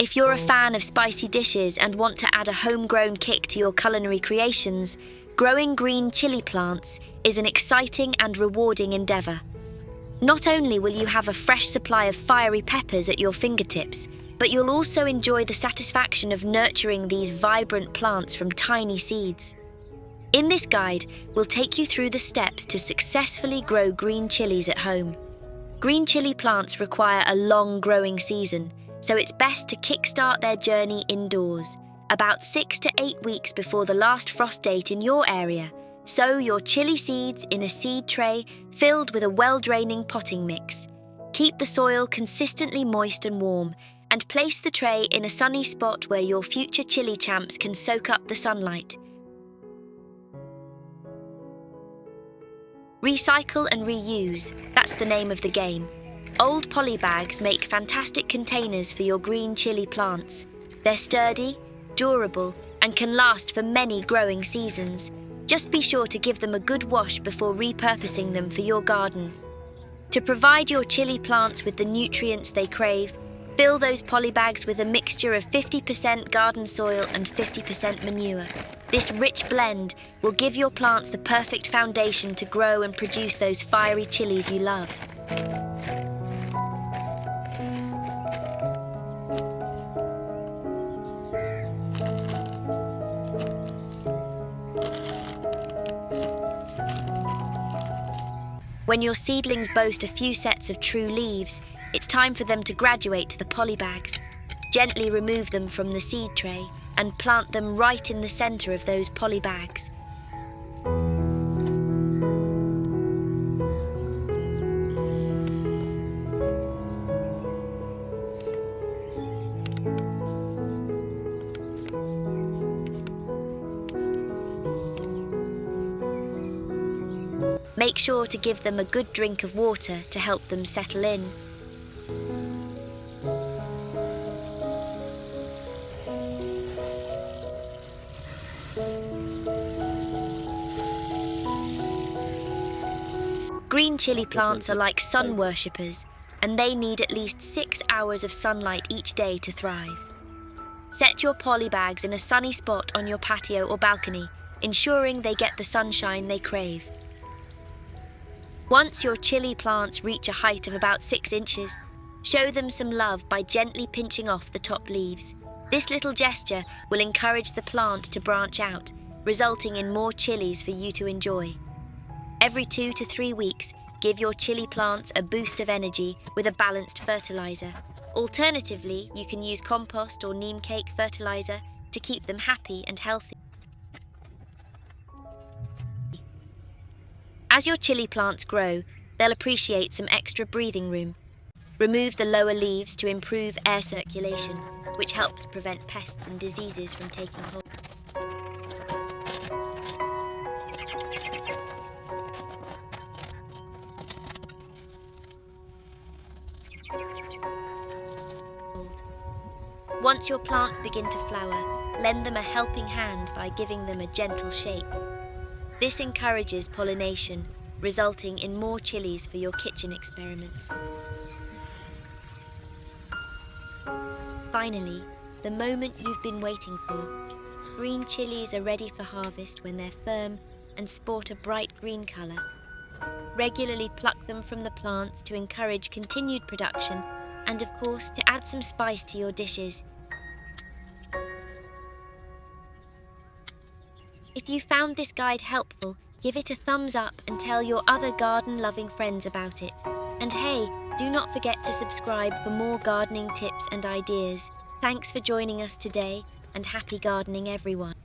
If you're a fan of spicy dishes and want to add a homegrown kick to your culinary creations, growing green chili plants is an exciting and rewarding endeavour. Not only will you have a fresh supply of fiery peppers at your fingertips, but you'll also enjoy the satisfaction of nurturing these vibrant plants from tiny seeds. In this guide, we'll take you through the steps to successfully grow green chilies at home. Green chili plants require a long growing season, so it's best to kickstart their journey indoors, about 6 to 8 weeks before the last frost date in your area. Sow your chili seeds in a seed tray filled with a well-draining potting mix. Keep the soil consistently moist and warm, and place the tray in a sunny spot where your future chili champs can soak up the sunlight. Recycle and reuse, that's the name of the game. Old polybags make fantastic containers for your green chili plants. They're sturdy, durable, and can last for many growing seasons. Just be sure to give them a good wash before repurposing them for your garden. To provide your chili plants with the nutrients they crave, fill those polybags with a mixture of 50% garden soil and 50% manure. This rich blend will give your plants the perfect foundation to grow and produce those fiery chilies you love. When your seedlings boast a few sets of true leaves, it's time for them to graduate to the polybags. Gently remove them from the seed tray and plant them right in the center of those polybags. Make sure to give them a good drink of water to help them settle in. Green chili plants are like sun worshippers, and they need at least 6 hours of sunlight each day to thrive. Set your polybags in a sunny spot on your patio or balcony, ensuring they get the sunshine they crave. Once your chili plants reach a height of about 6 inches, show them some love by gently pinching off the top leaves. This little gesture will encourage the plant to branch out, resulting in more chilies for you to enjoy. Every 2 to 3 weeks, give your chili plants a boost of energy with a balanced fertilizer. Alternatively, you can use compost or neem cake fertilizer to keep them happy and healthy. As your chili plants grow, they'll appreciate some extra breathing room. Remove the lower leaves to improve air circulation, which helps prevent pests and diseases from taking hold. Once your plants begin to flower, lend them a helping hand by giving them a gentle shake. This encourages pollination, resulting in more chilies for your kitchen experiments. Finally, the moment you've been waiting for. Green chilies are ready for harvest when they're firm and sport a bright green colour. Regularly pluck them from the plants to encourage continued production and, of course, to add some spice to your dishes. If you found this guide helpful, give it a thumbs up and tell your other garden-loving friends about it. And hey, do not forget to subscribe for more gardening tips and ideas. Thanks for joining us today, and happy gardening, everyone.